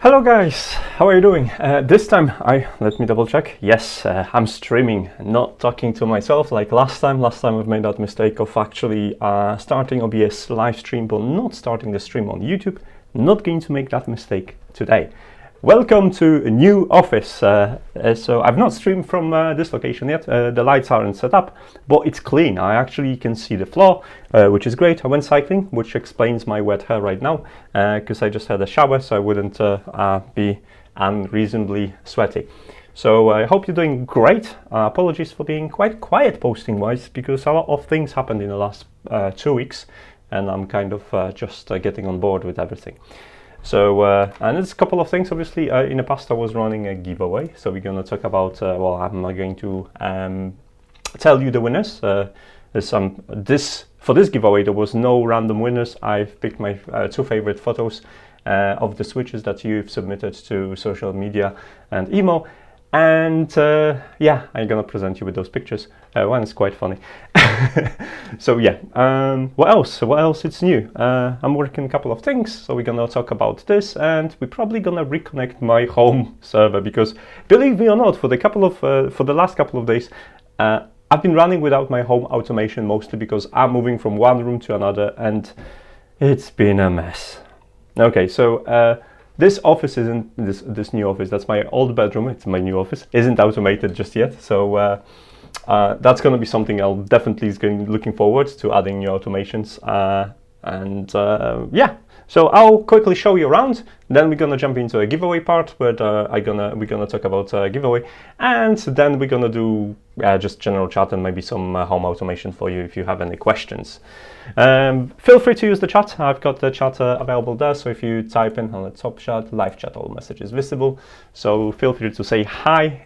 Hello guys, how are you doing? This time let me double check. Yes, I'm streaming, not talking to myself like last time. Last time I've made that mistake of actually starting OBS live stream but not starting the stream on YouTube. Not going to make that mistake today. Welcome to a new office. So I've not streamed from this location yet. The lights aren't set up, but it's clean. I actually can see the floor, which is great. I went cycling, which explains my wet hair right now, because I just had a shower, so I wouldn't be unreasonably sweaty. So I hope you're doing great. Apologies for being quite quiet posting wise, because a lot of things happened in the last 2 weeks, and I'm kind of just getting on board with everything. So, and there's a couple of things, obviously. In the past I was running a giveaway, so we're going to talk about, well, I'm going to tell you the winners. For this giveaway, there was no random winners. I've picked my two favorite photos of the switches that you've submitted to social media and email. And yeah, I'm gonna present you with those pictures. One is quite funny. So yeah, what else it's new? I'm working a couple of things, so we're gonna talk about this, and we're probably gonna reconnect my home server, because believe me or not, for the last couple of days, I've been running without my home automation, mostly because I'm moving from one room to another, and it's been a mess. Okay, so this office isn't, this new office, that's my old bedroom, it's my new office, isn't automated just yet. So that's going to be something I'll definitely looking forward to, adding new automations. Yeah, so I'll quickly show you around, then we're going to jump into a giveaway part where we're going to talk about giveaway, and then we're going to do just general chat and maybe some home automation for you if you have any questions. Feel free to use the chat. I've got the chat available there, so if you type in on the top chat, live chat, all messages visible. So feel free to say hi.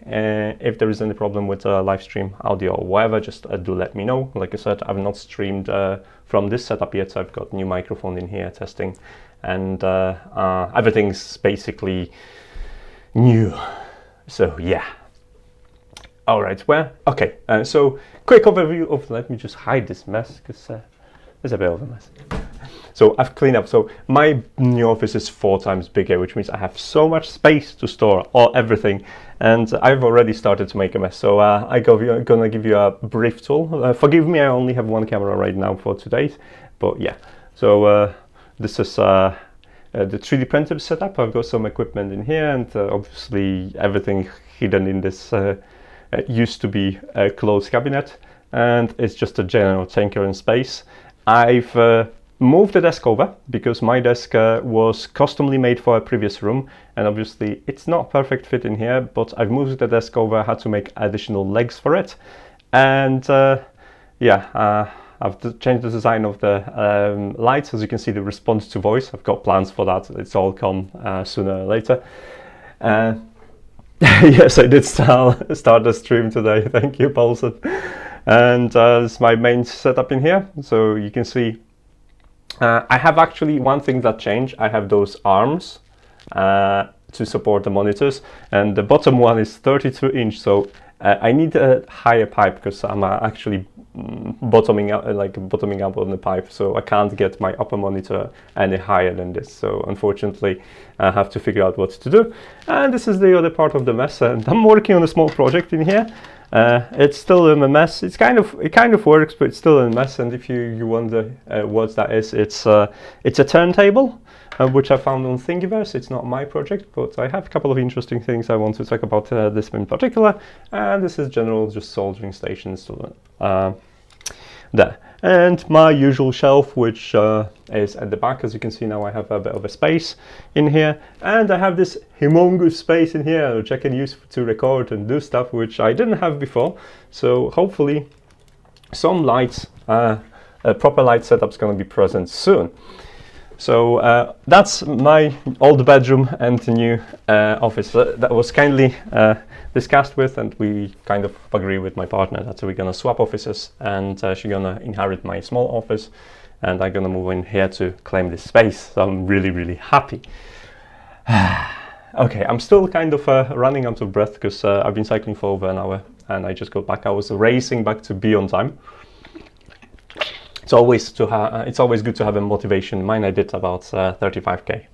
If there is any problem with live stream audio or whatever, just do let me know. Like I said, I've not streamed from this setup yet, so I've got new microphone in here testing, and everything's basically new. So yeah. All right, well, okay. So quick overview of, let me just hide this mess, because it's a bit of a mess. So I've cleaned up. So my new office is 4 times bigger, which means I have so much space to store everything. And I've already started to make a mess. So I'm gonna give you a brief tool. Forgive me, I only have one camera right now for today. But yeah, so this is the 3D printer setup. I've got some equipment in here, and obviously everything hidden in this used to be a closed cabinet. And it's just a general tinkering space. I've moved the desk over because my desk was customly made for a previous room, and obviously it's not perfect fit in here, but I've moved the desk over. I had to make additional legs for it, and yeah, I've changed the design of the lights. As you can see, the response to voice, I've got plans for that. It's all come sooner or later. Yes, I did start the stream today. Thank you, Paulson. And this is my main setup in here. So you can see I have actually one thing that changed. I have those arms to support the monitors, and the bottom one is 32-inch. So I need a higher pipe, because I'm actually bottoming out on the pipe, so I can't get my upper monitor any higher than this. So unfortunately I have to figure out what to do. And this is the other part of the mess, and I'm working on a small project in here. It's still a mess. It kind of works, but it's still a mess. And if you wonder what that is, it's a turntable, which I found on Thingiverse. It's not my project, but I have a couple of interesting things I want to talk about this in particular. And this is general, just soldering stations there. And my usual shelf, which is at the back. As you can see now, I have a bit of a space in here, and I have this humongous space in here, which I can use to record and do stuff, which I didn't have before. So hopefully some lights, a proper light setup's going to be present soon. So that's my old bedroom and the new office that was kindly discussed with, and we kind of agree with my partner that we're gonna swap offices, and she's gonna inherit my small office, and I'm gonna move in here to claim this space. So I'm really happy. Okay, I'm still kind of running out of breath, because I've been cycling for over an hour, and I just got back. I was racing back to be on time. It's always good to have a motivation. Mine, I did about 35k.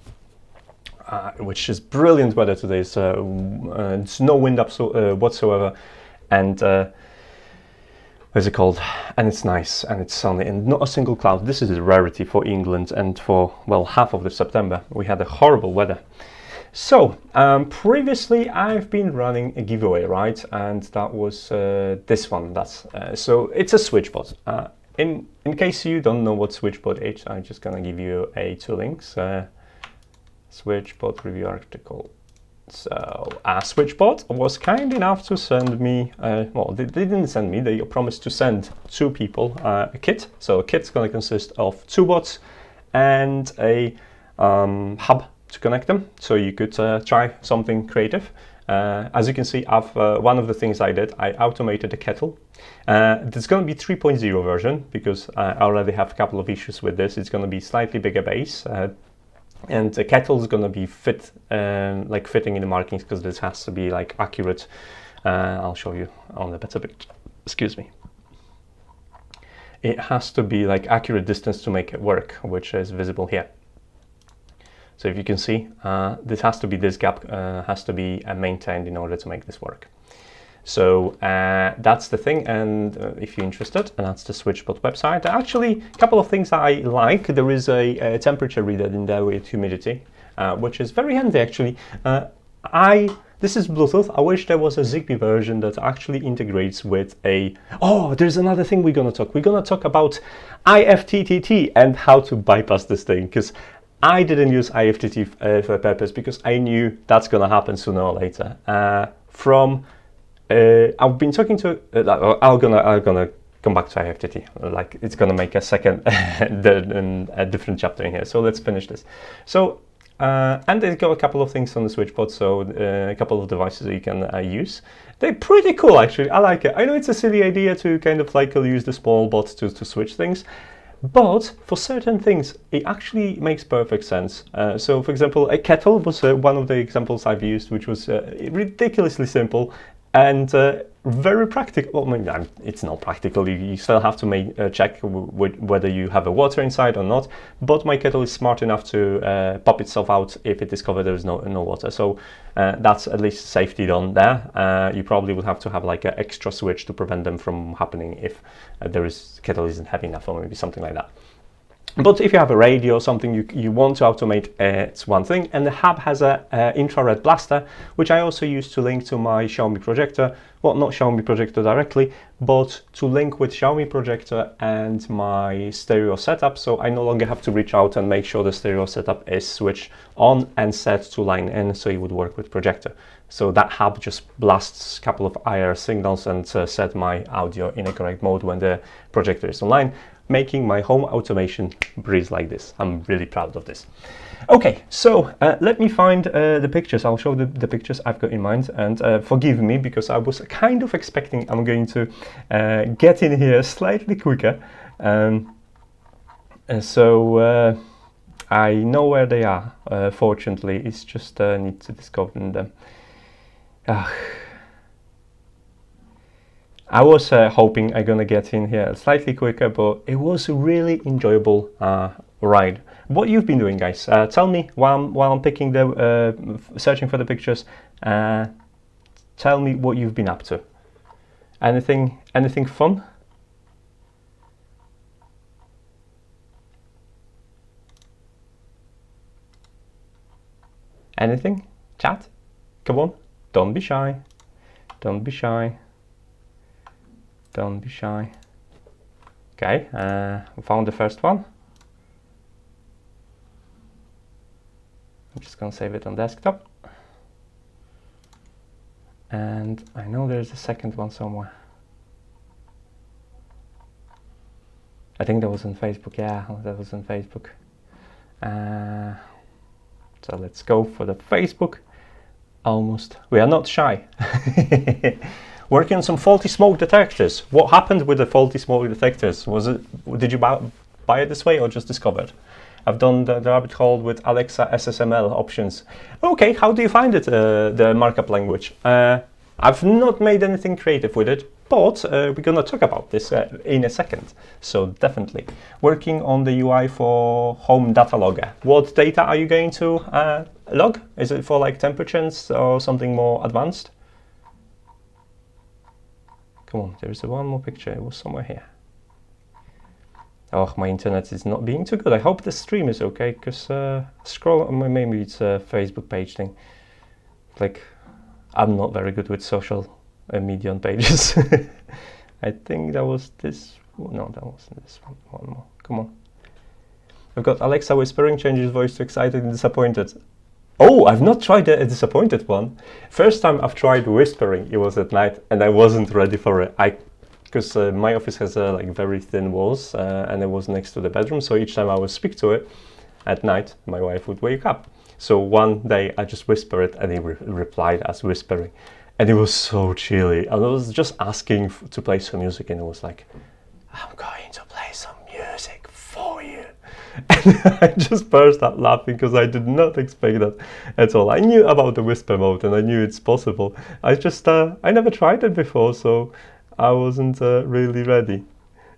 which is brilliant weather today. It's no wind up whatsoever, and what's it called? And it's nice and it's sunny and not a single cloud. This is a rarity for England, and for, well, half of the September we had a horrible weather. So previously I've been running a giveaway, right? And that was this one. That's so it's a SwitchBot. In case you don't know what SwitchBot is, I'm just gonna give you two links. SwitchBot review article. So SwitchBot was kind enough to send me, well, they didn't send me, they promised to send 2 people a kit. So a kit's going to consist of 2 bots and a hub to connect them. So you could try something creative. As you can see, one of the things I did, I automated a kettle. There's going to be 3.0 version because I already have a couple of issues with this. It's going to be slightly bigger base. And the kettle is going to be like fitting in the markings, because this has to be like accurate. I'll show you on the better bit. Excuse me. It has to be like accurate distance to make it work, which is visible here. So if you can see, this gap has to be maintained in order to make this work. So that's the thing, and if you're interested, and that's the SwitchBot website. Actually, a couple of things I like. There is a temperature reader in there with humidity, which is very handy actually. This is Bluetooth. I wish there was a Zigbee version that actually integrates with a... Oh, there's another thing we're gonna talk. We're gonna talk about IFTTT and how to bypass this thing, because I didn't use IFTTT for a purpose, because I knew that's gonna happen sooner or later. I've been talking to. I'm gonna come back to IFTTT. Like, it's gonna make a second, a different chapter in here. So let's finish this. So and they've got a couple of things on the SwitchBot. So a couple of devices that you can use. They're pretty cool actually. I like it. I know it's a silly idea to kind of like use the small bots to switch things, but for certain things it actually makes perfect sense. So for example, a kettle was one of the examples I've used, which was ridiculously simple and very practical. Well, maybe it's not practical. You still have to check whether you have a water inside or not. But my kettle is smart enough to pop itself out if it discovers there is no water. So that's at least safety done there. You probably would have to have like an extra switch to prevent them from happening if kettle isn't heavy enough, or maybe something like that. But if you have a radio or something you want to automate, it's one thing. And the hub has a infrared blaster, which I also use to link to my Xiaomi projector. Well, not Xiaomi projector directly, but to link with Xiaomi projector and my stereo setup. So I no longer have to reach out and make sure the stereo setup is switched on and set to line in, so it would work with projector. So that hub just blasts a couple of IR signals and set my audio in a correct mode when the projector is online, making my home automation breeze like this. I'm really proud of this. Okay, so let me find the pictures. I'll show the pictures I've got in mind, and forgive me because I was kind of expecting I'm going to get in here slightly quicker. And so I know where they are, fortunately. It's just need to discover them. I was hoping I'm gonna get in here slightly quicker, but it was a really enjoyable ride. What you've been doing, guys? Tell me while I'm picking the searching for the pictures. Tell me what you've been up to. Anything fun? Anything? Chat? Come on! Don't be shy. Don't be shy. Don't be shy. Okay, we found the first one. I'm just gonna save it on desktop. And I know there's a second one somewhere. I think that was on Facebook. Yeah, that was on Facebook. So let's go for the Facebook. Almost. We are not shy. Working on some faulty smoke detectors. What happened with the faulty smoke detectors? Did you buy it this way or just discover it? I've done the rabbit hole with Alexa SSML options. Okay, how do you find it, the markup language? I've not made anything creative with it. but we're gonna talk about this in a second. So definitely working on the UI for home data logger. What data are you going to log? Is it for like temperatures or something more advanced? Come on, there's one more picture. It was somewhere here. Oh, my internet is not being too good. I hope the stream is okay, because scroll, maybe it's a Facebook page thing. Like, I'm not very good with social media on pages. I think that was this. No, that wasn't this one. One more. Come on. I've got Alexa whispering, changes voice to excited and disappointed. Oh, I've not tried a disappointed one. First time I've tried whispering, it was at night, and I wasn't ready for it. Because my office has like very thin walls, and it was next to the bedroom. So each time I would speak to it at night, my wife would wake up. So one day I just whispered it, and he replied as whispering. And it was so chilly. And I was just asking to play some music, and it was like, I'm going to play some music for you. And I just burst out laughing because I did not expect that at all. I knew about the whisper mode, and I knew it's possible. I just, I never tried it before, so I wasn't really ready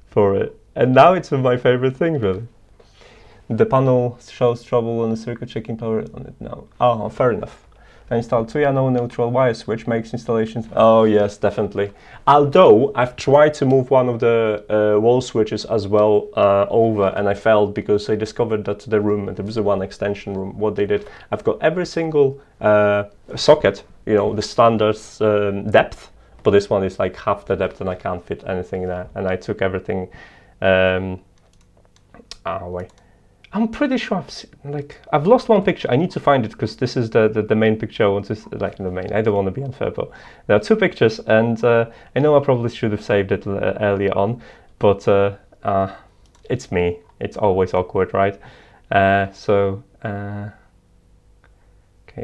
for it. And now it's my favorite thing, really. The panel shows trouble on the circuit, checking power on it now. Oh, fair enough. I installed 2 no neutral wire switch, makes installations. Oh yes, definitely. Although I've tried to move one of the wall switches as well over, and I failed because I discovered that the room, there was a one extension room, what they did, I've got every single socket, you know, the standard depth, but this one is like half the depth and I can't fit anything there. And I took everything, wait. I'm pretty sure I've lost one picture. I need to find it because this is the main picture I want to, like the main, I don't want to be unfair, but there are 2 pictures, and I know I probably should have saved it earlier on, but it's me. It's always awkward, right? Okay,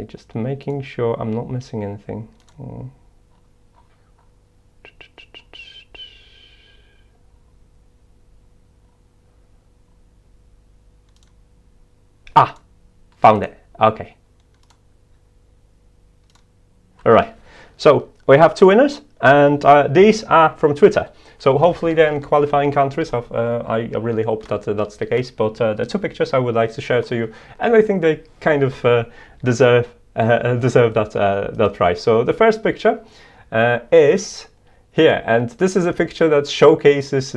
just making sure I'm not missing anything. Ah, found it. Okay. All right. So we have 2 winners, and these are from Twitter. So hopefully they're in qualifying countries. I really hope that that's the case. But the 2 pictures I would like to share to you, and I think they kind of deserve that prize. So the first picture is here, and this is a picture that showcases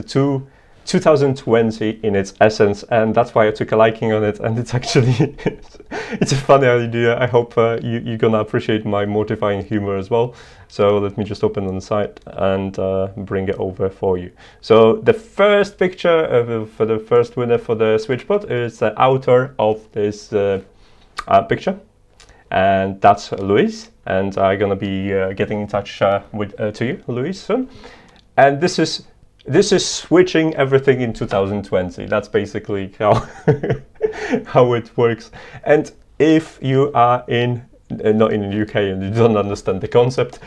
2020 in its essence, and that's why I took a liking on it. And it's actually it's a funny idea. I hope you're gonna appreciate my mortifying humor as well. So let me just open on the site and bring it over for you. So the first picture for the first winner for the SwitchBot is the author of this picture, and that's Luis. And I'm gonna be getting in touch to you, Luis, soon. And this is switching everything in 2020. That's basically how how it works. And if you are not in the UK and you don't understand the concept,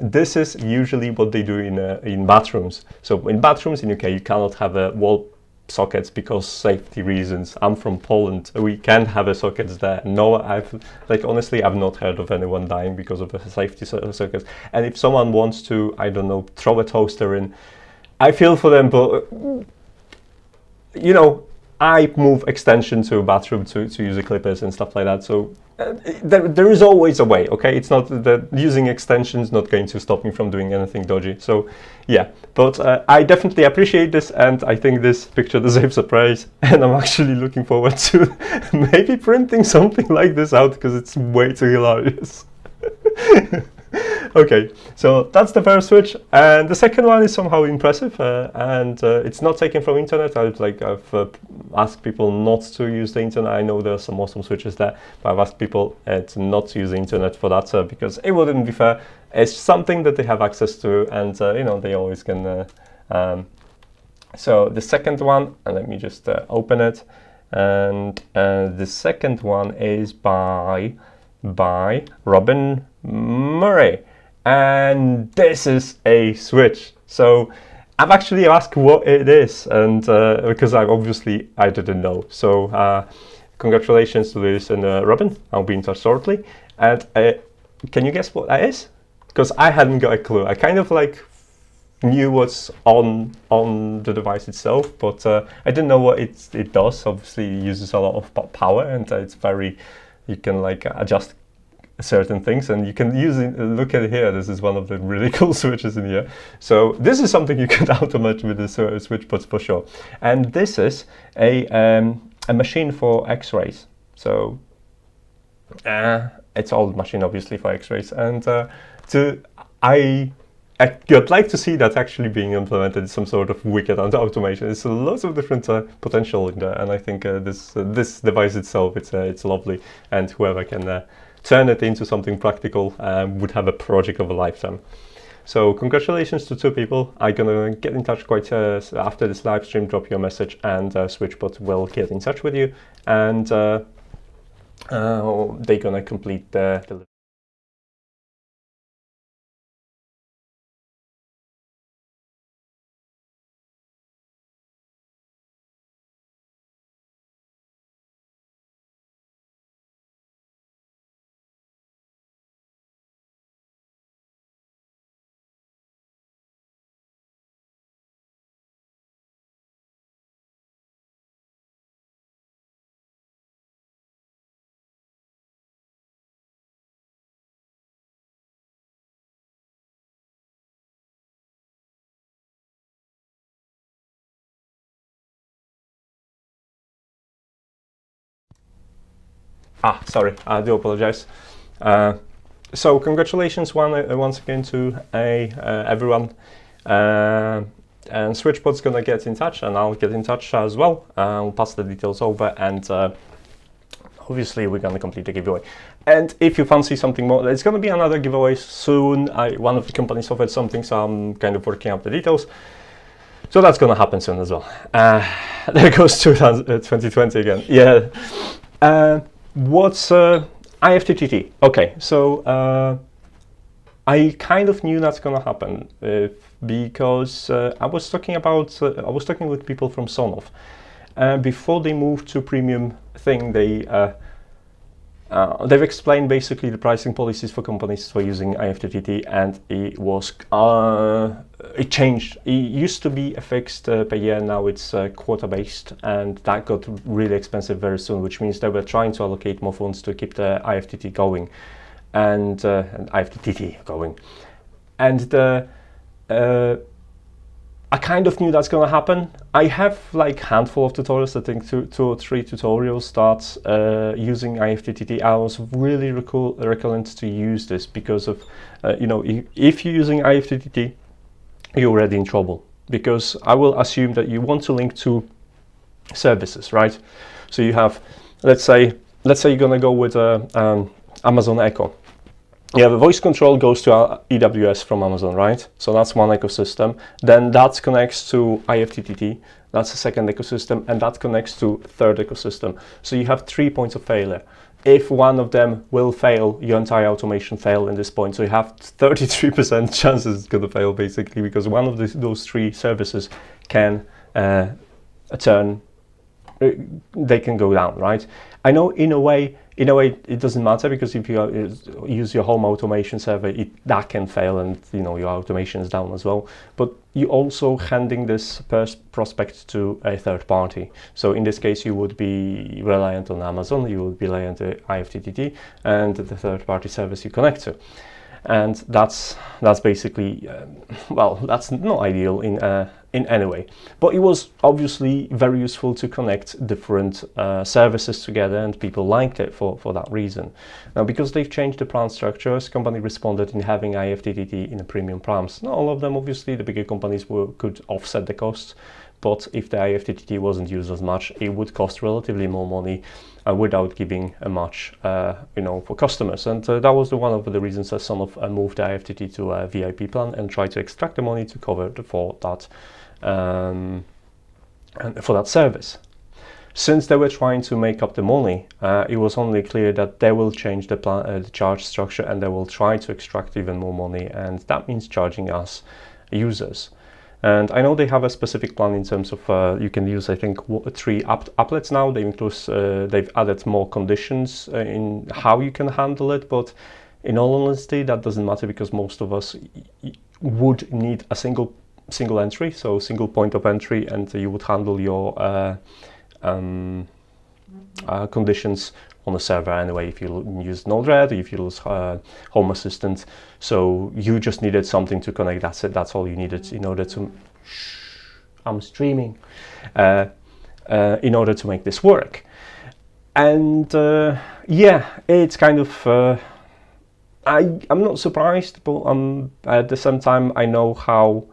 this is usually what they do in bathrooms. So in bathrooms in UK, you cannot have wall sockets because safety reasons. I'm from Poland. We can't have sockets there. No, honestly, I've not heard of anyone dying because of a safety sockets. And if someone wants to, I don't know, throw a toaster in, I feel for them, but you know, I move extension to a bathroom to use the clippers and stuff like that. So there is always a way, okay? It's not that using extensions not going to stop me from doing anything dodgy. So yeah, but I definitely appreciate this, and I think this picture deserves a praise. And I'm actually looking forward to maybe printing something like this out because it's way too hilarious. Okay, so that's the first switch, and the second one is somehow impressive, and it's not taken from internet. I've asked people not to use the internet. I know there are some awesome switches there, but I've asked people to not use the internet for that because it wouldn't be fair. It's something that they have access to, and you know, they always can. So the second one, and let me just open it, and the second one is by Robin Murray. And this is a switch. So I've actually asked what it is, and because I didn't know. So congratulations to Lewis and Robin. I'll be in touch shortly. And can you guess what that is? Because I hadn't got a clue. I kind of knew what's on the device itself, but I didn't know what it does. Obviously, it uses a lot of power, and it's very, you can like adjust certain things, and you can use it. Look at it here. This is one of the really cool switches in here. So this is something you can automate with the SwitchBots for sure. And this is a machine for X-rays. So it's old machine obviously for X-rays, and I'd like to see that actually being implemented, some sort of wicked automation. There's lots of different potential in there, and I think this device itself, it's lovely, and whoever can turn it into something practical would have a project of a lifetime. So congratulations to 2 people. I'm gonna get in touch quite after this live stream, drop you a message, and SwitchBot will get in touch with you, and they're gonna complete the sorry, I do apologize. So congratulations once again to everyone. And SwitchBot's gonna get in touch, and I'll get in touch as well. I'll pass the details over, and obviously we're gonna complete the giveaway. And if you fancy something more, there's gonna be another giveaway soon. One of the companies offered something, so I'm kind of working out the details. So that's gonna happen soon as well. There goes 2020 again. Yeah. What's IFTTT? Okay, so I kind of knew that's gonna happen because I was talking with people from Sonof before they moved to premium thing. They've explained basically the pricing policies for companies for using IFTTT, and it changed. It used to be a fixed per year, now it's quota based, and that got really expensive very soon, which means they were trying to allocate more funds to keep the IFTTT going, and IFTTT going. And I kind of knew that's going to happen. I have like a handful of tutorials, I think 2 or 3 tutorials start using IFTTT. I was really reluctant to use this because of, you know, if you're using IFTTT, you're already in trouble, because I will assume that you want to link to services, right? So you have, let's say you're going to go with Amazon Echo. Yeah, the voice control goes to EWS from Amazon, right? So that's one ecosystem. Then that connects to IFTTT. That's the second ecosystem, and that connects to third ecosystem. So you have 3 points of failure. If one of them will fail, your entire automation fail in this point. So you have 33% chances it's going to fail, basically, because one of those 3 services can they can go down, right? I know in a way it doesn't matter, because if you use your home automation server, that can fail, and you know your automation is down as well. But you also handing this prospect to a third party. So in this case, you would be reliant on Amazon, you would be reliant on IFTTT, and the third party service you connect to. And that's basically well, that's not ideal in any way, but it was obviously very useful to connect different services together, and people liked it for that reason. Now, because they've changed the plan structures, company responded in having IFTTT in the premium plans. Not all of them, obviously. The bigger companies could offset the costs, but if the IFTTT wasn't used as much, it would cost relatively more money without giving much, you know, for customers. And that was one of the reasons that Sonof moved the IFTTT to a VIP plan and tried to extract the money to cover for that service. Since they were trying to make up the money, it was only clear that they will change the charge structure, and they will try to extract even more money, and that means charging us users. And I know they have a specific plan in terms of you can use, I think, 3 applets now. They've added more conditions in how you can handle it, but in all honesty, that doesn't matter, because most of us would need a single single entry, so single point of entry, and you would handle your conditions on the server anyway if you use Nodle, if you use Home Assistant. So you just needed something to connect. That's it. That's all you needed in order to. I'm streaming. In order to make this work, and yeah, it's kind of. I'm not surprised, but at the same time I know how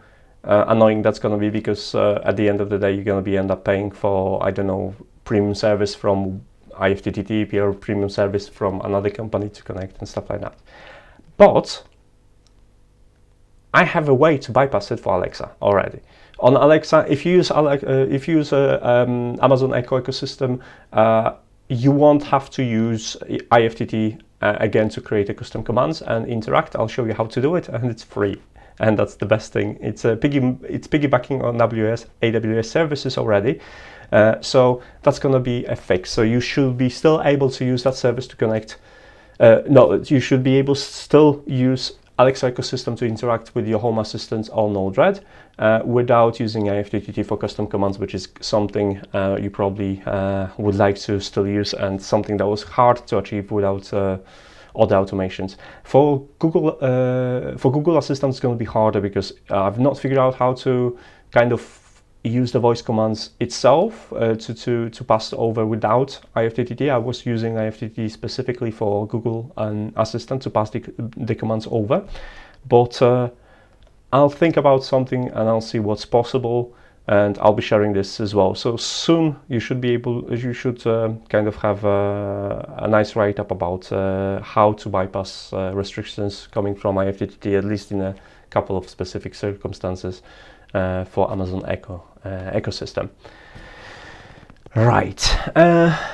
annoying that's going to be, because at the end of the day you're going to end up paying for, I don't know, premium service from IFTTT or premium service from another company to connect and stuff like that. But I have a way to bypass it for Alexa already. On Alexa, if you use Amazon Echo ecosystem, you won't have to use IFTTT again to create a custom commands and interact. I'll show you how to do it, and it's free. And that's the best thing. It's piggybacking on AWS services already. So that's going to be a fix. So you should be still able to use that service to connect. No, you should be able to still use Alexa ecosystem to interact with your Home Assistant or Node-RED without using IFTTT for custom commands, which is something you probably would like to still use, and something that was hard to achieve without other automations. For Google Assistant, it's going to be harder, because I've not figured out how to kind of use the voice commands itself to pass over without IFTTT. I was using IFTTT specifically for Google Assistant to pass the commands over, but I'll think about something and I'll see what's possible, and I'll be sharing this as well. So soon you should kind of have a nice write-up about how to bypass restrictions coming from IFTTT, at least in a couple of specific circumstances for Amazon Echo ecosystem. Right.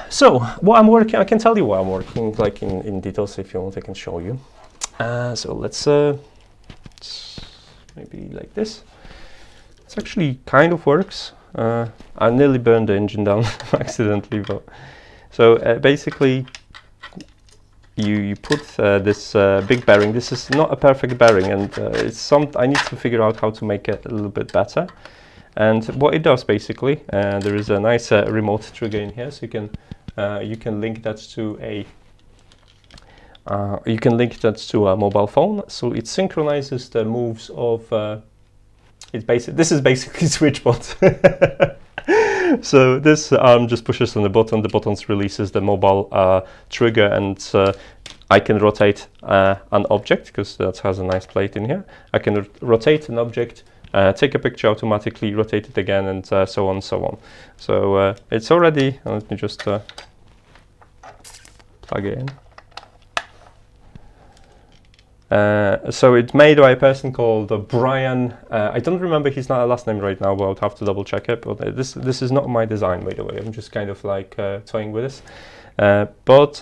So what I'm working, I can tell you what I'm working like in details. If you want, I can show you. So let's maybe like this. It actually kind of works. I nearly burned the engine down accidentally, but so basically you put this big bearing. This is not a perfect bearing, and I need to figure out how to make it a little bit better. And what it does basically, there is a nice remote trigger in here, so you can link that to a mobile phone. So it synchronizes the moves of. This is basically SwitchBot. So this arm just pushes on the button. The button releases the mobile trigger, and I can rotate an object, because that has a nice plate in here. I can rotate an object. Take a picture automatically, rotate it again, and so on and so on. So it's already, let me just plug it in. So it's made by a person called Brian. I don't remember his last name right now, but I'll have to double check it. But this is not my design, by the way. I'm just kind of like toying with this. But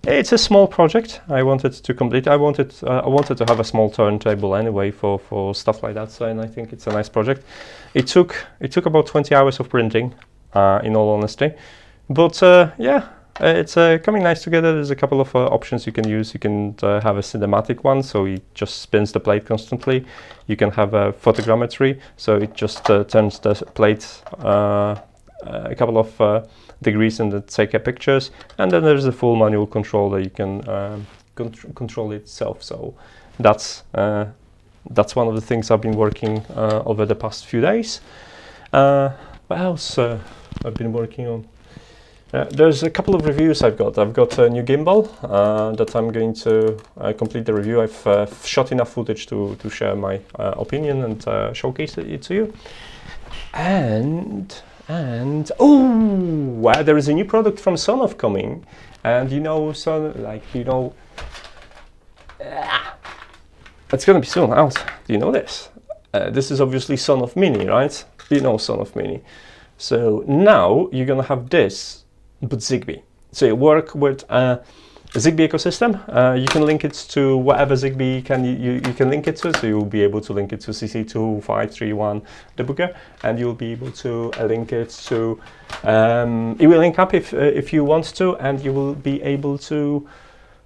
it's a small project I wanted to complete. I wanted to have a small turntable anyway for stuff like that. So, and I think it's a nice project. It took about 20 hours of printing, in all honesty. But yeah, it's coming nice together. There's a couple of options you can use. You can have a cinematic one, so it just spins the plate constantly. You can have a photogrammetry, so it just turns the plate a couple of degrees and then take pictures. And then there's a full manual control that you can control itself. So that's one of the things I've been working over the past few days. What else I've been working on? There's a couple of reviews I've got. I've got a new gimbal that I'm going to complete the review. I've shot enough footage to share my opinion and showcase it to you. And oh, there is a new product from Sonof coming, and it's gonna be soon out. Do you know this? This is obviously Sonofmini, right? You know Sonofmini. So now you're gonna have this, but Zigbee. So you work with a Zigbee ecosystem. You can link it to whatever Zigbee you can link it to. So you'll be able to link it to CC2531 debugger, and you'll be able to link it to. It will link up if you want to, and you will be able to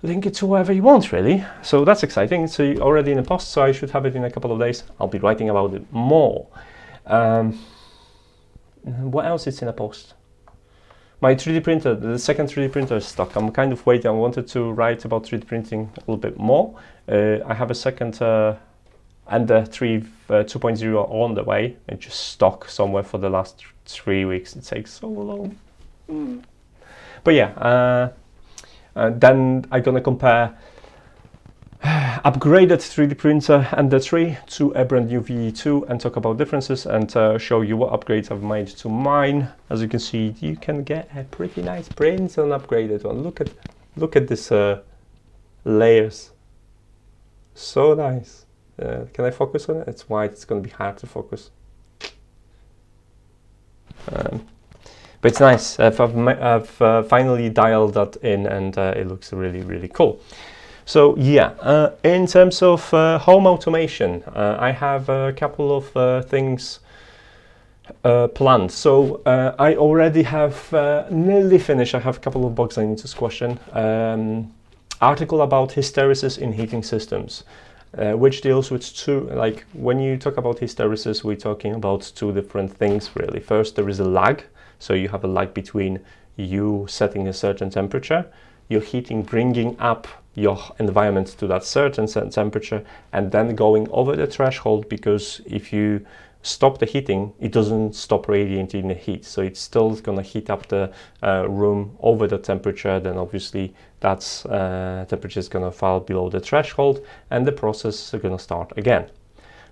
link it to wherever you want, really. So that's exciting. It's already in a post, so I should have it in a couple of days. I'll be writing about it more. What else is in a post? My 3D printer, the second 3D printer is stuck. I'm kind of waiting. I wanted to write about 3D printing a little bit more. I have a second and the 2.0 on the way. It just stuck somewhere for the last 3 weeks. It takes so long. But yeah, then I'm gonna compare upgraded 3D printer and the 3 to a brand new VE2 and talk about differences and show you what upgrades I've made to mine. As you can see, you can get a pretty nice print on upgraded one. Look at this layers. So nice. Can I focus on it? It's white. It's going to be hard to focus. But it's nice. I've finally dialed that in, and it looks really, really cool. So yeah, in terms of home automation, I have a couple of things planned. So I already have nearly finished. I have a couple of bugs I need to squash in. Article about hysteresis in heating systems, which deals with two, like when you talk about hysteresis, we're talking about two different things really. First, there is a lag. So you have a lag between you setting a certain temperature, your heating bringing up your environment to that certain temperature, and then going over the threshold, because if you stop the heating, it doesn't stop radiating the heat, so it's still going to heat up the room over the temperature. Then obviously that's temperature is going to fall below the threshold and the process is going to start again.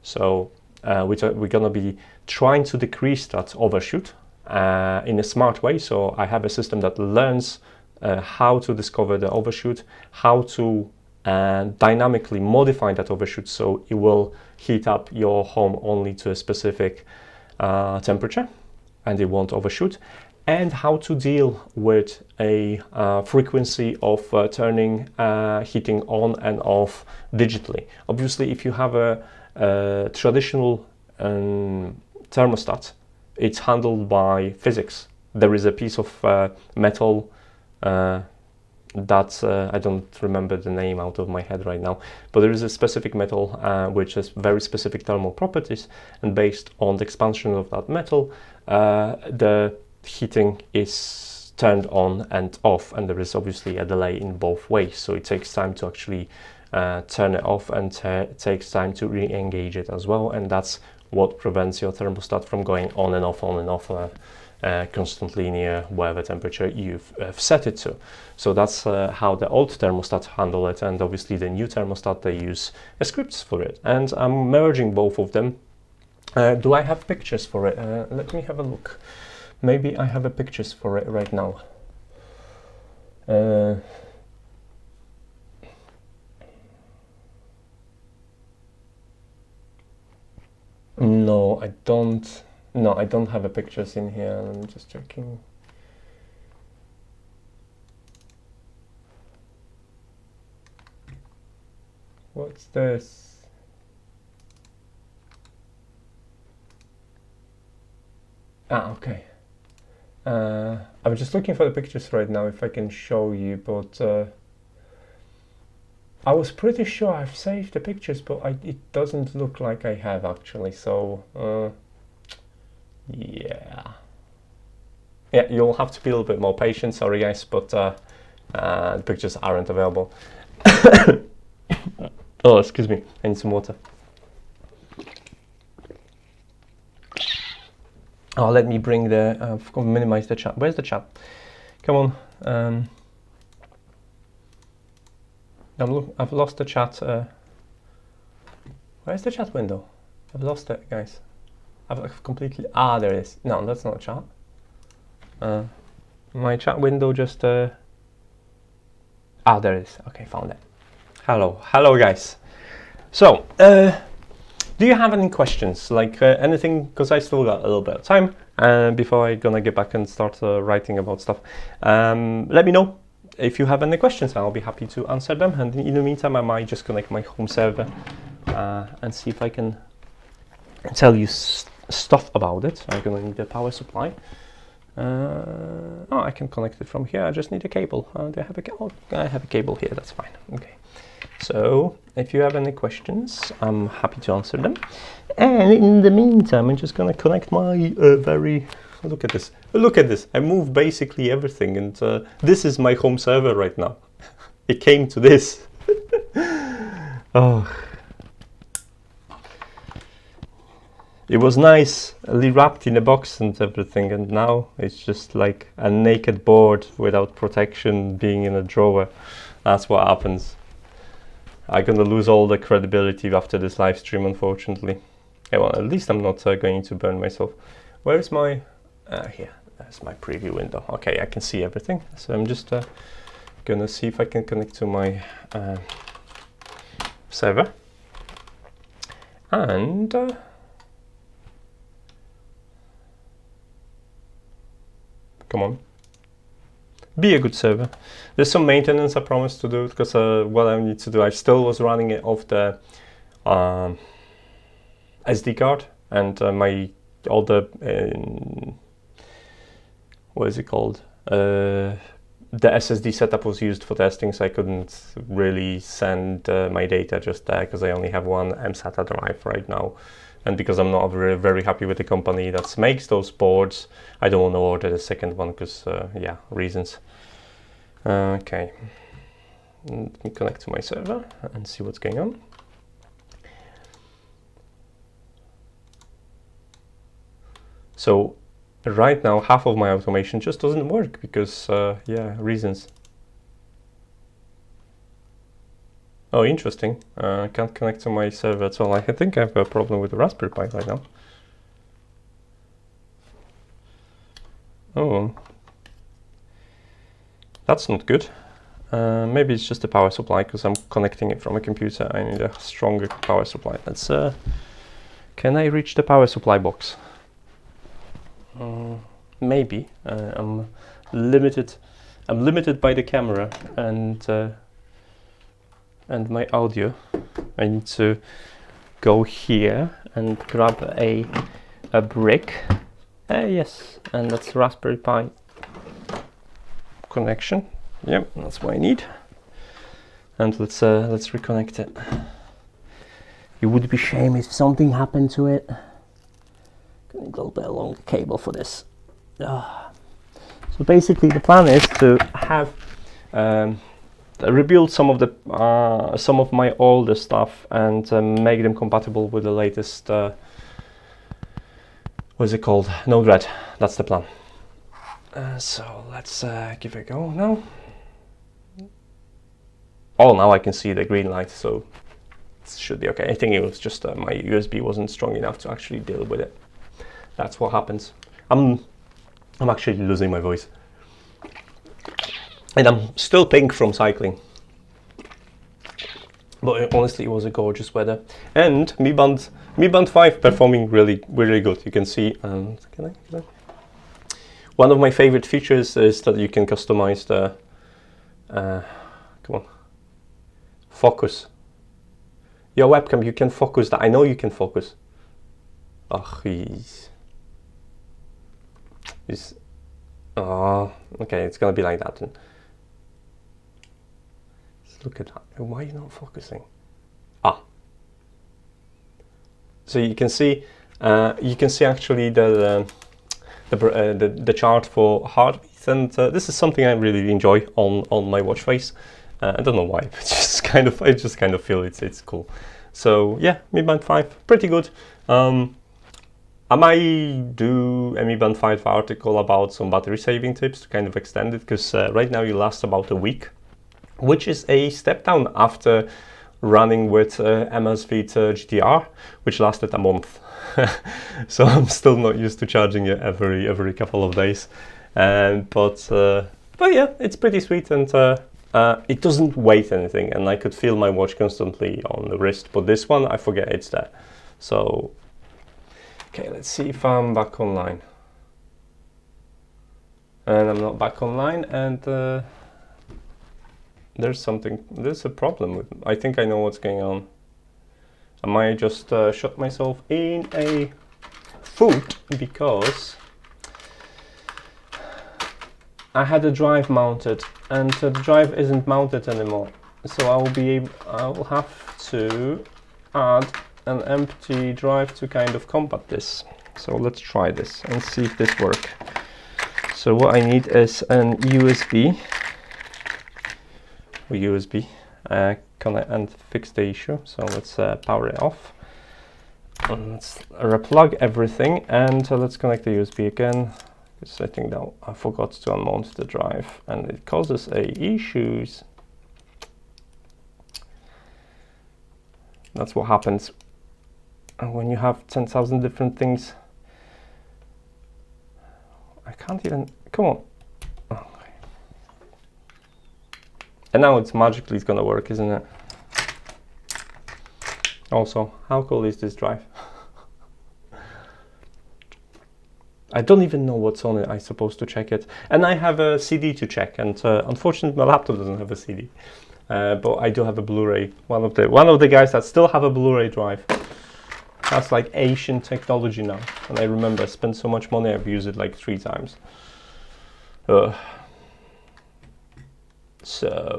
So we're going to be trying to decrease that overshoot in a smart way. So I have a system that learns how to discover the overshoot, how to dynamically modify that overshoot so it will heat up your home only to a specific temperature and it won't overshoot, and how to deal with a frequency of turning heating on and off digitally. Obviously, if you have a traditional thermostat, it's handled by physics. There is a piece of metal that I don't remember the name out of my head right now, but there is a specific metal which has very specific thermal properties, and based on the expansion of that metal, the heating is turned on and off, and there is obviously a delay in both ways, so it takes time to actually turn it off, and it takes time to re-engage it as well, and that's what prevents your thermostat from going on and off constantly near whatever temperature you've set it to. So that's how the old thermostat handle it, and obviously the new thermostat, they use scripts for it, and I'm merging both of them. Do I have pictures for it? Let me have a look. Maybe I have a pictures for it right now. No, I don't. No, I don't have a pictures in here. I'm just checking. What's this? Ah, okay. I'm just looking for the pictures right now if I can show you, but I was pretty sure I've saved the pictures, but it doesn't look like I have actually, so yeah, you'll have to be a little bit more patient, sorry guys, but the pictures aren't available. Oh, excuse me, I need some water. Oh, let me bring the, minimize the chat. Where's the chat? Come on. I've lost the chat. Where's the chat window? I've lost it, guys. I've completely, there it is. No, that's not chat. My chat window just, there it is. Okay, found it. Hello guys. So, do you have any questions? Like anything, because I still got a little bit of time before I'm gonna get back and start writing about stuff. Let me know if you have any questions. I'll be happy to answer them. And in the meantime, I might just connect my home server and see if I can tell you stuff about it. I'm gonna need a power supply. Oh, I can connect it from here. I just need a cable. Do I have a cable? Oh, I have a cable here. That's fine. Okay. So if you have any questions, I'm happy to answer them. And in the meantime, I'm just gonna connect my look at this. Look at this. I moved basically everything, and this is my home server right now. It came to this. Oh. It was nicely wrapped in a box and everything, and now it's just like a naked board without protection being in a drawer. That's what happens. I'm gonna lose all the credibility after this live stream, unfortunately. Yeah, well, at least I'm not going to burn myself. Where is my... here, that's my preview window. Okay, I can see everything. So I'm just gonna see if I can connect to my server. And... come on, be a good server. There's some maintenance I promised to do, because what I need to do, I still was running it off the SD card, and all the what is it called? The SSD setup was used for testing, so I couldn't really send my data just there, because I only have one mSATA drive right now. And because I'm not very happy with the company that makes those boards, I don't want to order the second one because, yeah, reasons. Okay, let me connect to my server and see what's going on. So right now, half of my automation just doesn't work because, yeah, reasons. Oh, interesting. I can't connect to my server at all. I think I have a problem with the Raspberry Pi right now. Oh, that's not good. Maybe it's just the power supply, because I'm connecting it from a computer. I need a stronger power supply. Let's. Can I reach the power supply box? Maybe. I'm limited. I'm limited by the camera and my audio. I need to go here and grab a brick. Yes, and that's Raspberry Pi connection. Yep, that's what I need. And let's reconnect it. It would be a shame if something happened to it. Gonna go a longer cable for this. So basically, the plan is to have rebuild some of my older stuff and make them compatible with the latest. What is it called? Nodle. That's the plan. So let's give it a go now. Oh, now I can see the green light, so it should be okay. I think it was just my USB wasn't strong enough to actually deal with it. That's what happens. I'm actually losing my voice, and I'm still pink from cycling. But honestly, it was a gorgeous weather, and Mi Band 5 performing really good. You can see. Can I? One of my favorite features is that you can customize the. Come on. Focus. Your webcam, you can focus that. I know you can focus. Oh, he's. Okay, it's gonna be like that then. Let's look at that. Why are you not focusing? So you can see actually the chart for heartbeat, and this is something I really enjoy on my watch face. I don't know why, but I just kind of feel it's cool. So yeah, Mi Band 5, pretty good. I might do a Mi Band 5 article about some battery saving tips to kind of extend it, because right now you last about a week, which is a step down after running with MS Vita GTR, which lasted a month. So I'm still not used to charging it every couple of days. But yeah, it's pretty sweet, and it doesn't weigh anything, and I could feel my watch constantly on the wrist, but this one I forget it's there. So okay, let's see if I'm back online. And I'm not back online, and there's a problem with, I think I know what's going on. I might just shot myself in a foot, because I had a drive mounted, and the drive isn't mounted anymore. So I will have to add an empty drive to kind of combat this. So let's try this and see if this works. So what I need is an USB connect and fix the issue. So let's power it off. And let's replug everything, and let's connect the USB again. Because I think that I forgot to unmount the drive, and it causes issues. That's what happens when you have 10,000 different things. I can't even, come on. Okay. And now it's magically gonna work, isn't it? Also, how cool is this drive? I don't even know what's on it. I'm supposed to check it. And I have a CD to check, and unfortunately my laptop doesn't have a CD. But I do have a Blu-ray. One of the guys that still have a Blu-ray drive. That's like Asian technology now. And I remember I spent so much money, I've used it like 3 times. So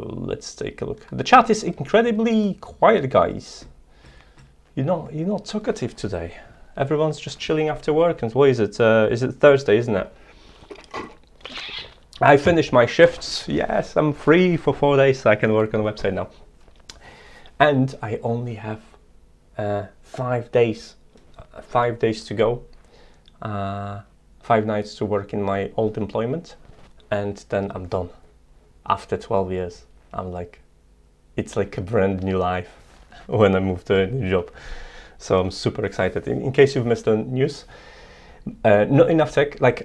let's take a look. The chat is incredibly quiet, guys. You're not talkative today. Everyone's just chilling after work. And what is it? Is it Thursday, isn't it? I finished my shifts. Yes, I'm free for 4 days, so I can work on the website now. And I only have 5 days. 5 days to go. 5 nights to work in my old employment, and then I'm done. After 12 years, I'm like, it's like a brand new life when I move to a new job. So I'm super excited. In case you've missed the news, not enough tech. Like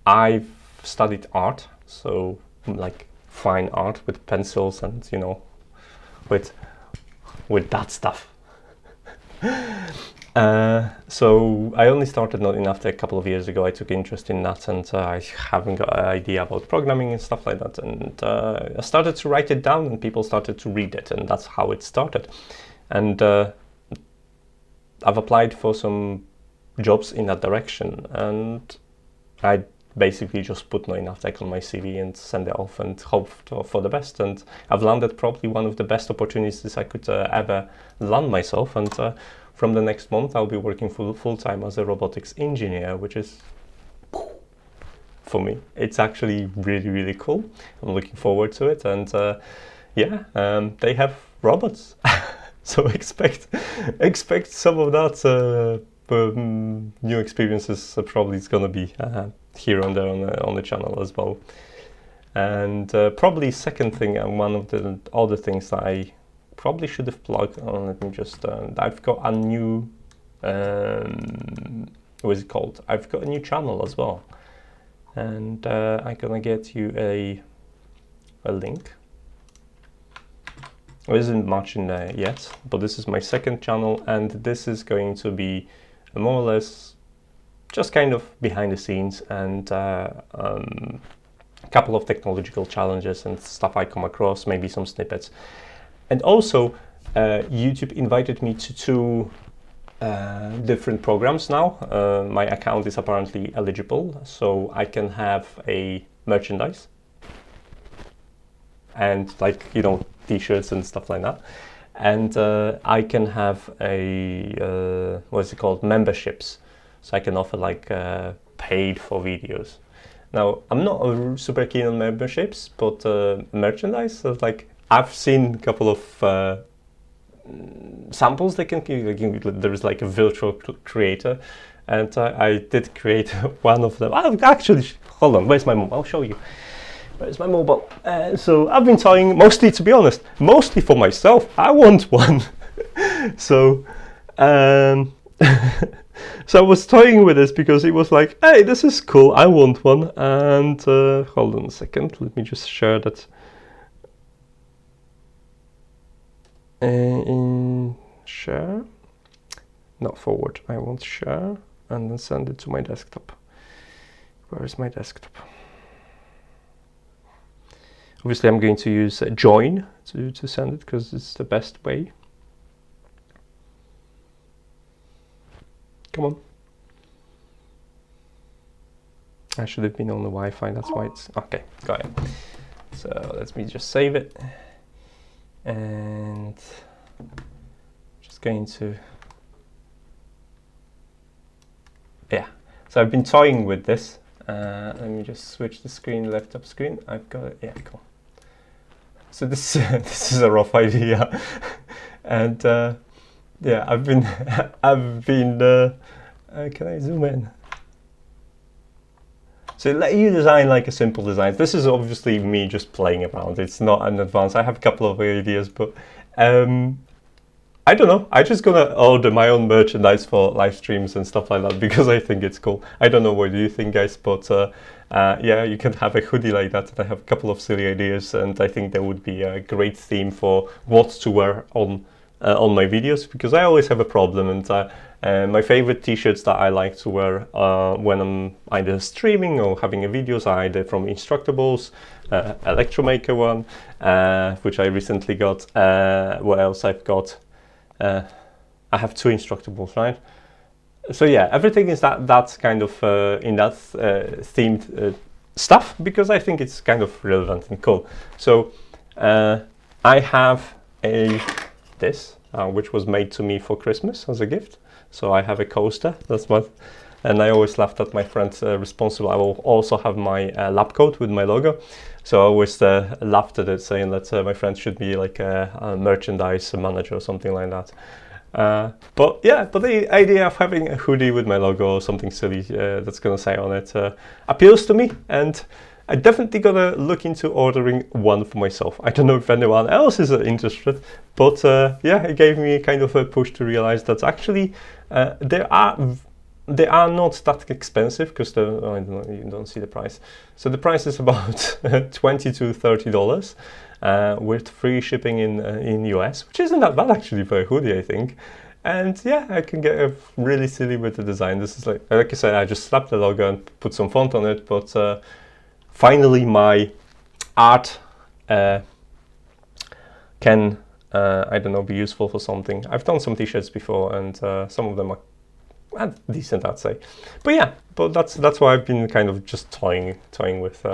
I've studied art, so like fine art with pencils and with that stuff. So I only started Not Enough Tech a couple of years ago. I took interest in that, and I haven't got an idea about programming and stuff like that. And I started to write it down, and people started to read it, and that's how it started. And I've applied for some jobs in that direction, and I basically just put Not Enough Tech on my CV and send it off and hope for the best. And I've landed probably one of the best opportunities I could ever land myself. And from the next month, I'll be working full-time as a robotics engineer, which is, for me, it's actually really, really cool. I'm looking forward to it. And they have robots. So expect some of that new experiences. Probably it's gonna be here and there on the channel as well. And probably second thing, and one of the other things that I probably should have plugged on. Let me just. I've got a new. What is it called? I've got a new channel as well, and I'm gonna get you a link. There isn't much in there yet, but this is my second channel, and this is going to be more or less just kind of behind the scenes, and a couple of technological challenges and stuff I come across, maybe some snippets. And also, YouTube invited me to 2 different programs now. My account is apparently eligible, so I can have a merchandise and t-shirts and stuff like that. And I can have a, what's it called, memberships. So I can offer paid for videos. Now, I'm not super keen on memberships, but merchandise, so I've seen a couple of samples they can give. There is like a virtual creator, and I did create one of them. Actually, hold on, where's my mobile? I'll show you. Where's my mobile? So I've been toying, mostly, to be honest, mostly for myself. I want one. So so I was toying with this because it was like, hey, this is cool, I want one. And hold on a second, let me just share that. In share, not forward, I want share, and then send it to my desktop. Where is my desktop? Obviously I'm going to use join to send it, because it's the best way. Come on. I should have been on the Wi-Fi, that's why it's... Okay, got it. So let me just save it. And just going to... Yeah, so I've been toying with this. Let me just switch the screen, laptop screen. I've got it, yeah, cool. So this, this is a rough idea. And yeah, I've been, can I zoom in? So let you design like a simple design. This is obviously me just playing around. It's not an advance. I have a couple of ideas, but I don't know. I'm just gonna order my own merchandise for live streams and stuff like that because I think it's cool. I don't know what do you think, guys, but yeah, you can have a hoodie like that. And I have a couple of silly ideas, and I think there would be a great theme for what to wear on my videos, because I always have a problem. And my favorite t-shirts that I like to wear when I'm either streaming or having a videos are either from Instructables, Electromaker one, which I recently got. What else I've got? I have 2 Instructables, right? So yeah, everything is that's kind of in that themed stuff, because I think it's kind of relevant and cool. So I have this, which was made to me for Christmas as a gift. So I have a coaster, that's what, and I always laughed at my friends responsible. I will also have my lab coat with my logo. So I always laughed at it, saying that my friend should be like a merchandise manager or something like that. But yeah, but the idea of having a hoodie with my logo or something silly that's gonna say on it appeals to me, and I definitely gotta look into ordering one for myself. I don't know if anyone else is interested, but yeah, it gave me kind of a push to realize that actually they are not that expensive, because oh, I don't know, you don't see the price. So the price is about $20 to $30 with free shipping in US, which isn't that bad actually for a hoodie, I think. And yeah, I can get really silly with the design. This is like I said, I just slapped the logo and put some font on it, but finally my art can I don't know, be useful for something. I've done some t-shirts before, and some of them are decent, I'd say. But yeah, but that's why I've been kind of just toying with.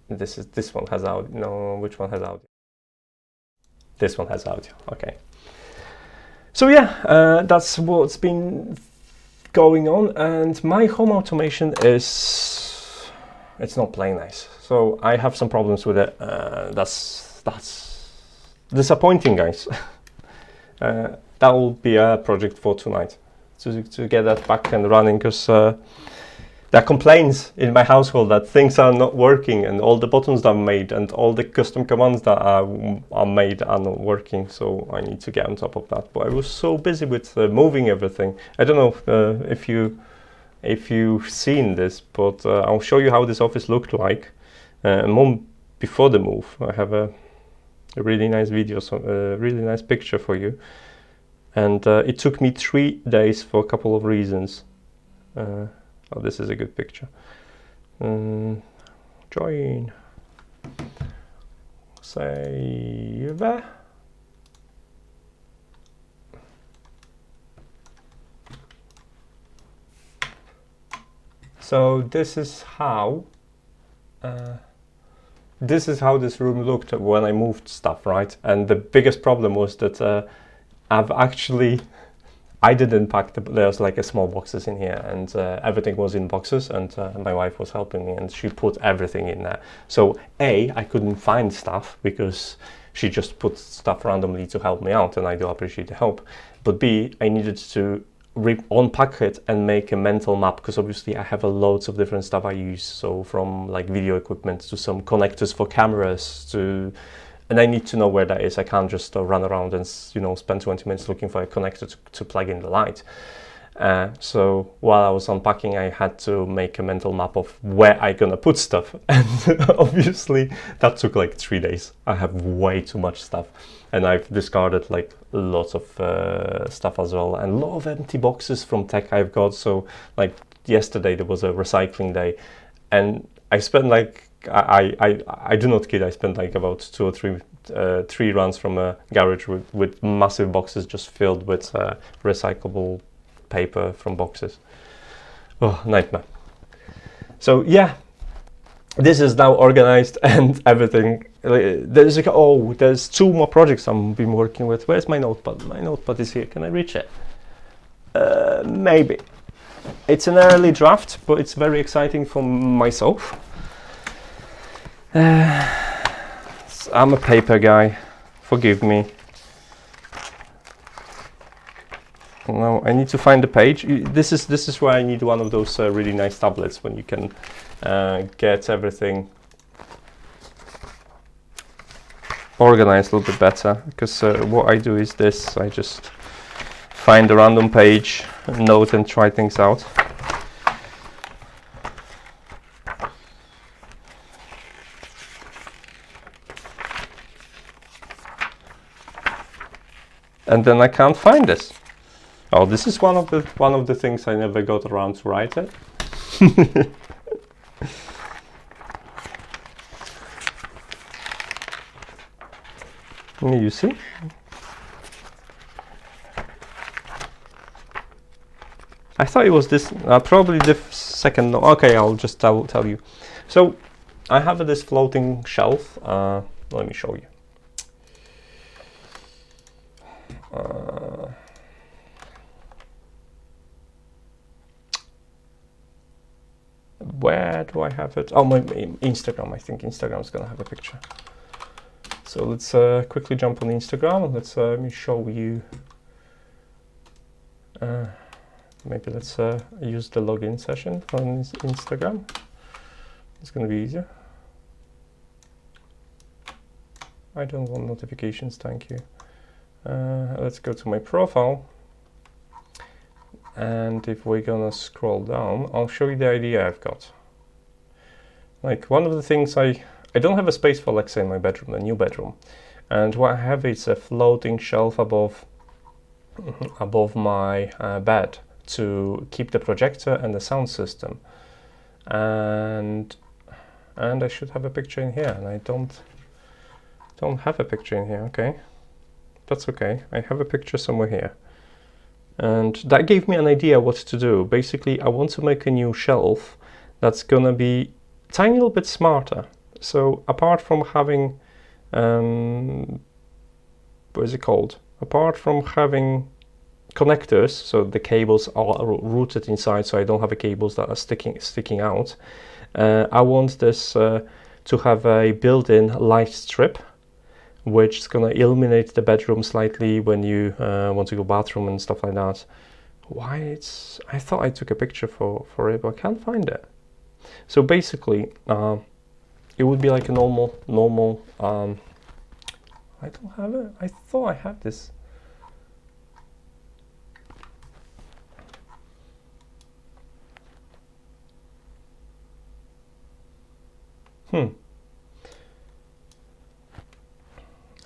This one has audio. No, which one has audio? This one has audio. Okay. So yeah, that's what's been going on, and my home automation it's not playing nice. So I have some problems with it. That's disappointing, guys. That will be a project for tonight to get that back and running, because there are complaints in my household that things are not working, and all the buttons that are made and all the custom commands that are made are not working. So I need to get on top of that. But I was so busy with moving everything. I don't know if you've seen this, but I'll show you how this office looked like a month before the move. I have a really nice video, so a really nice picture for you. And it took me 3 days for a couple of reasons. Oh, this is a good picture. Join. Save. So this is how this room looked when I moved stuff, right? And the biggest problem was that I didn't pack there's like a small boxes in here, and everything was in boxes, and my wife was helping me, and she put everything in there. So A, I couldn't find stuff because she just put stuff randomly to help me out, and I do appreciate the help. But B, I needed to unpack it and make a mental map, because obviously I have loads of different stuff I use. So from like video equipment to some connectors for cameras to, and I need to know where that is. I can't just run around and, you know, spend 20 minutes looking for a connector to plug in the light. So while I was unpacking, I had to make a mental map of where I'm gonna put stuff. And obviously that took like 3 days. I have way too much stuff. And I've discarded like lots of stuff as well. And a lot of empty boxes from tech I've got. So like yesterday there was a recycling day. And I spent like, I do not kid, I spent like about 2 or 3 runs from a garage with massive boxes just filled with recyclable paper from boxes. Oh, nightmare. So yeah, this is now organized and everything. There's like, oh, there's 2 more projects I'm been working with. Where's my notepad? My notepad is here. Can I reach it? Maybe. It's an early draft, but it's very exciting for myself. I'm a paper guy. Forgive me. Now I need to find the page. This is why I need one of those really nice tablets when you can get everything organized a little bit better. Because what I do is this: I just find a random page, note, and try things out. And then I can't find this. Oh, this is one of the things I never got around to write it. You see? I thought it was this, probably the second. Okay, I'll tell you. So I have this floating shelf. Let me show you. Where do I have it? Oh, my Instagram. I think Instagram is gonna have a picture. So let's quickly jump on Instagram. Let's let me show you. Maybe let's use the login session on Instagram. It's gonna be easier. I don't want notifications, thank you. Let's go to my profile. And if we're gonna scroll down, I'll show you the idea I've got. Like, one of the things I don't have a space for Alexa in my bedroom, the new bedroom. And what I have is a floating shelf above my bed to keep the projector and the sound system. And I should have a picture in here, and I don't have a picture in here. Okay, that's okay. I have a picture somewhere here. And that gave me an idea what to do. Basically, I want to make a new shelf that's gonna be a tiny little bit smarter. So apart from having, what is it called? Apart from having connectors, so the cables are routed inside, so I don't have the cables that are sticking out. I want this to have a built-in light strip, which is going to illuminate the bedroom slightly when you want to go bathroom and stuff like that. I thought I took a picture for it, but I can't find it. So basically, it would be like a normal. I don't have it. I thought I had this.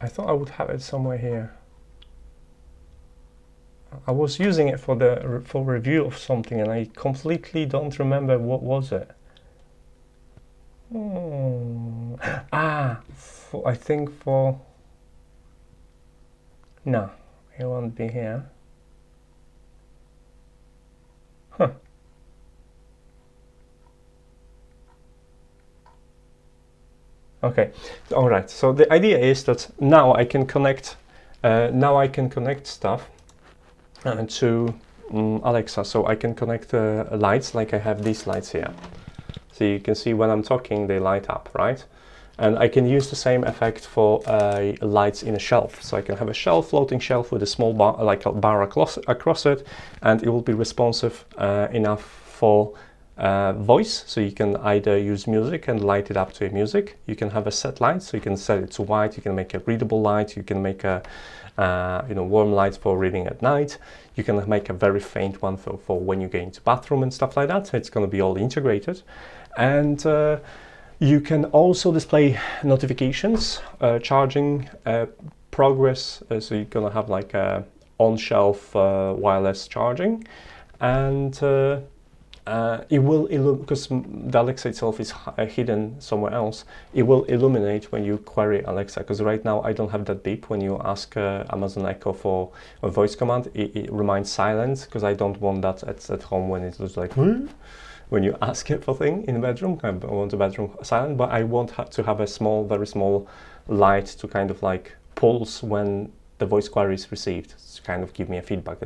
I thought I would have it somewhere here. I was using it for review of something, and I completely don't remember what was it. I think for... No, it won't be here. Huh. Okay, all right. So the idea is that now I can connect. Stuff to Alexa. So I can connect lights, like I have these lights here. So you can see when I'm talking, they light up, right? And I can use the same effect for lights in a shelf. So I can have a floating shelf with a small bar, like a bar across it, and it will be responsive enough for voice, so you can either use music and light it up to a music. You can have a set light, so you can set it to white. You can make a readable light. You can make a warm light for reading at night. You can make a very faint one for when you get into bathroom and stuff like that. So it's going to be all integrated, and you can also display notifications, charging progress. So you're going to have like a on-shelf wireless charging, and it will because the Alexa itself is hidden somewhere else. It will illuminate when you query Alexa, because right now I don't have that beep when you ask Amazon Echo for a voice command. It remains silent, because I don't want that at home when it was like when you ask it for thing in the bedroom. I want the bedroom silent, but I want to have a small, very small light to kind of like pulse when the voice query is received, to kind of give me a feedback.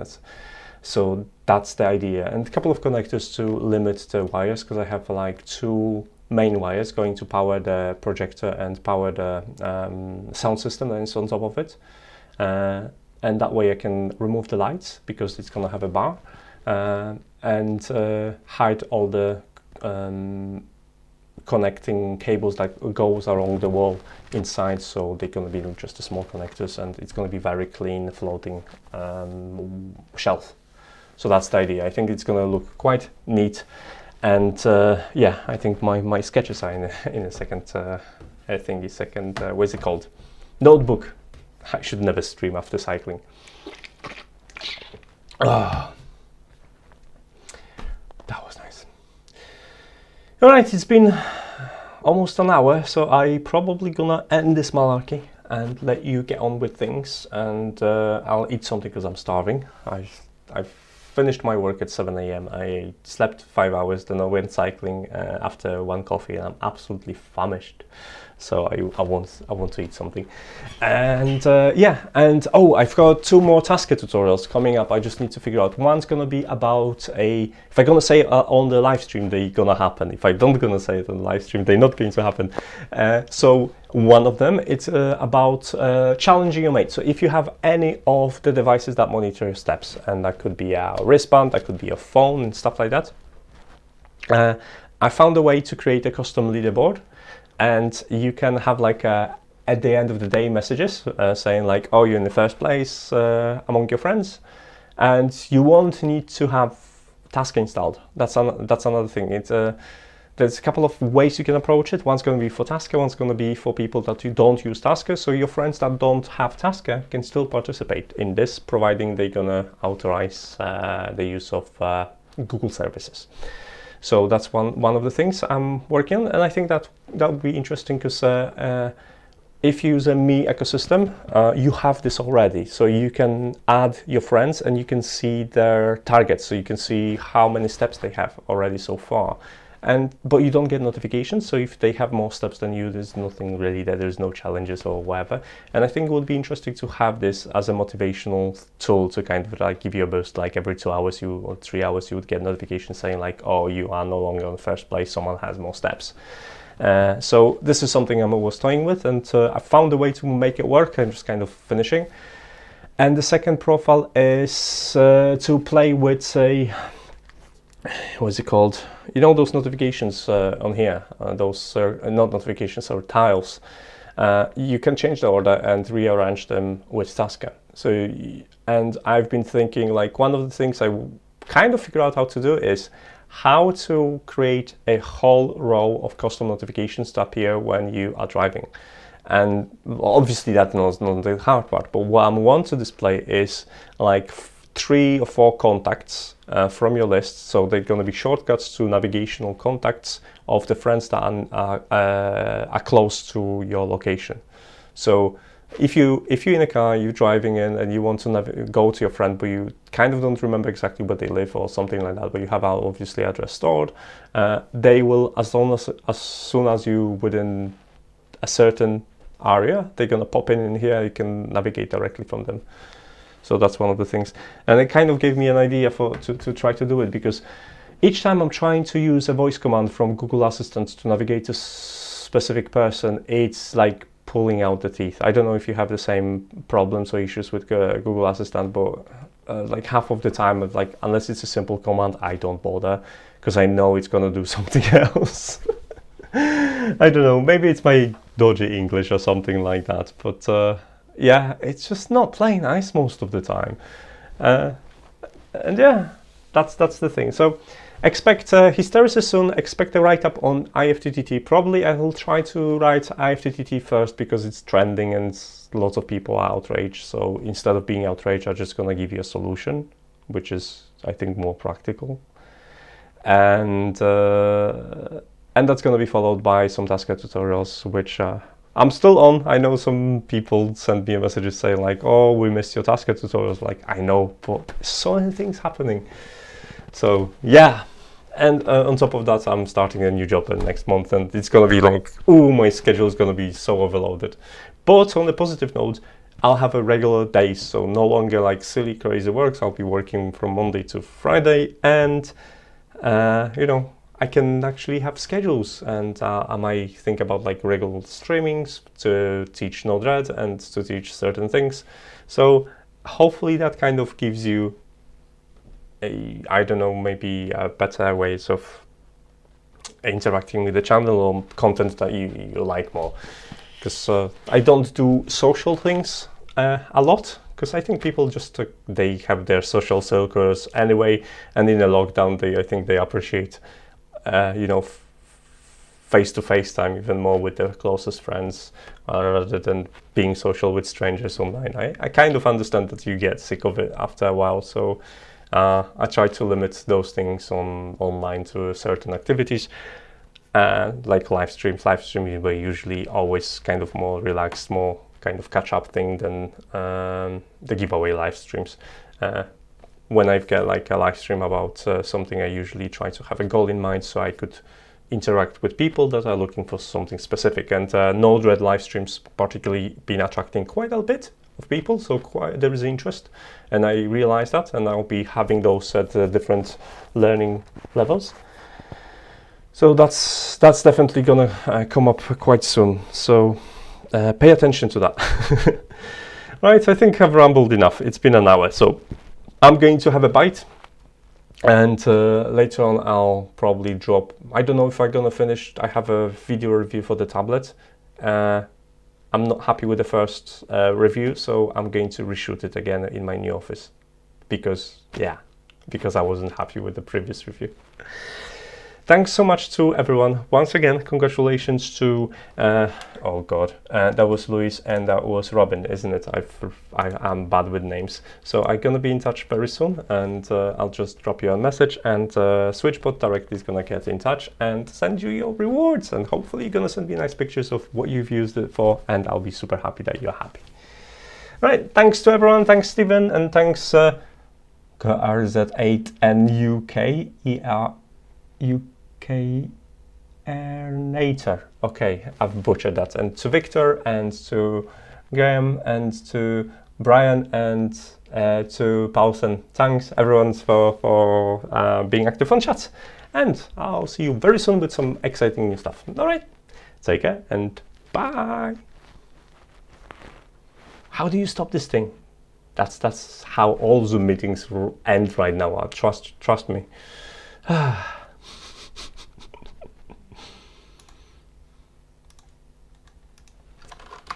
So that's the idea, and a couple of connectors to limit the wires, because I have like 2 main wires going to power the projector and power the sound system that is on top of it, and that way I can remove the lights because it's gonna have a bar, and hide all the connecting cables that goes along the wall inside, so they're going to be just the small connectors, and it's going to be very clean floating shelf. So that's the idea. I think it's going to look quite neat, and yeah, I think my sketches are in a second. I think the second what's it called? Notebook. I should never stream after cycling. Ah, that was nice. All right, it's been almost an hour, so I probably gonna end this malarkey and let you get on with things, and I'll eat something because I'm starving. I've finished my work at 7 AM. I slept 5 hours, then I went cycling after 1 coffee, and I'm absolutely famished. So I want to eat something, and yeah, and oh, I've got 2 more Tasker tutorials coming up. I just need to figure out. One's gonna be about if I'm gonna say it on the live stream, they're gonna happen. If I don't gonna say it on the live stream, they're not going to happen. So one of them, it's about challenging your mate. So if you have any of the devices that monitor your steps, and that could be a wristband, that could be a phone and stuff like that, I found a way to create a custom leaderboard. And you can have like at the end of the day messages saying like, oh, you're in the first place among your friends, and you won't need to have Tasker installed. That's another thing. It's there's a couple of ways you can approach it. One's going to be for Tasker, one's going to be for people that you don't use Tasker. So your friends that don't have Tasker can still participate in this, providing they're gonna authorize the use of Google services. So that's one of the things I'm working on, and I think that would be interesting, because if you use a Me ecosystem, you have this already. So you can add your friends and you can see their targets. So you can see how many steps they have already so far. But you don't get notifications, so if they have more steps than you, there's nothing really there, there's no challenges or whatever. And I think it would be interesting to have this as a motivational tool to kind of like give you a boost, like every 2 hours or 3 hours you would get notifications saying like, oh, you are no longer in first place, someone has more steps. So this is something I was toying with, and I found a way to make it work. I'm just kind of finishing. And the second profile is to play with what's it called? You know those notifications on here, those not notifications, or tiles. You can change the order and rearrange them with Tasker. So, and I've been thinking, like, one of the things I kind of figured out how to do is how to create a whole row of custom notifications to appear when you are driving. And obviously that's not the hard part, but what I want to display is like 3 or 4 contacts from your list. So they're going to be shortcuts to navigational contacts of the friends that are close to your location. So if you're in a car, you're driving in and you want to go to your friend, but you kind of don't remember exactly where they live or something like that, but you have our obviously address stored, they will, as soon as you within a certain area, they're going to pop in here. You can navigate directly from them. So that's one of the things, and it kind of gave me an idea to try to do it, because each time I'm trying to use a voice command from Google Assistant to navigate to a specific person, it's like pulling out the teeth. I don't know if you have the same problems or issues with Google Assistant, but like half of the time, like, unless it's a simple command, I don't bother, because I know it's gonna do something else. I don't know, maybe it's my dodgy English or something like that, but yeah, it's just not playing nice most of the time. And yeah, that's the thing. So expect hysteresis soon, expect a write-up on IFTTT. Probably I will try to write IFTTT first, because it's trending and lots of people are outraged. So instead of being outraged, I'm just gonna give you a solution, which is, I think, more practical. And that's gonna be followed by some Tasker tutorials, which I'm still on. I know some people send me messages saying like, oh, we missed your Tasker tutorials. Like, I know, but so many things happening. So yeah, And on top of that, I'm starting a new job next month, and it's gonna be like, ooh, my schedule is gonna be so overloaded. But on the positive note, I'll have a regular day, so no longer like silly crazy works. I'll be working from Monday to Friday, and you know, I can actually have schedules, and I might think about like regular streamings to teach Node-RED and to teach certain things. So hopefully that kind of gives you I don't know, maybe better ways of interacting with the channel or content that you like more. Because I don't do social things a lot, because I think people just they have their social circles anyway, and in a lockdown I think they appreciate you know, face-to-face time even more with their closest friends rather than being social with strangers online. I kind of understand that you get sick of it after a while, so I try to limit those things online to certain activities, like live streams. Live streams were usually always kind of more relaxed, more kind of catch-up thing than the giveaway live streams. When I get like a live stream about something, I usually try to have a goal in mind so I could interact with people that are looking for something specific. And Node-RED live streams particularly been attracting quite a bit of people, so there is interest, and I realized that, and I'll be having those at different learning levels. So that's definitely gonna come up quite soon, so pay attention to that. Right, I think I've rambled enough. It's been an hour, so I'm going to have a bite, and later on I'll probably drop, I don't know if I'm gonna finish. I have a video review for the tablet. I'm not happy with the first review, so I'm going to reshoot it again in my new office, because I wasn't happy with the previous review. Thanks so much to everyone. Once again, congratulations to, oh God, that was Luis and that was Robin, isn't it? I'm bad with names. So I'm gonna be in touch very soon, and I'll just drop you a message, and SwitchBot directly is gonna get in touch and send you your rewards, and hopefully you're gonna send me nice pictures of what you've used it for, and I'll be super happy that you're happy. Right, thanks to everyone, thanks Stephen, and thanks RZ8NUK, Ernator. Okay, I've butchered that. And to Victor, and to Graham, and to Brian, and to Paulsen. Thanks everyone for being active on chat. And I'll see you very soon with some exciting new stuff. All right, take care and bye. How do you stop this thing? That's how all Zoom meetings end right now. Trust me.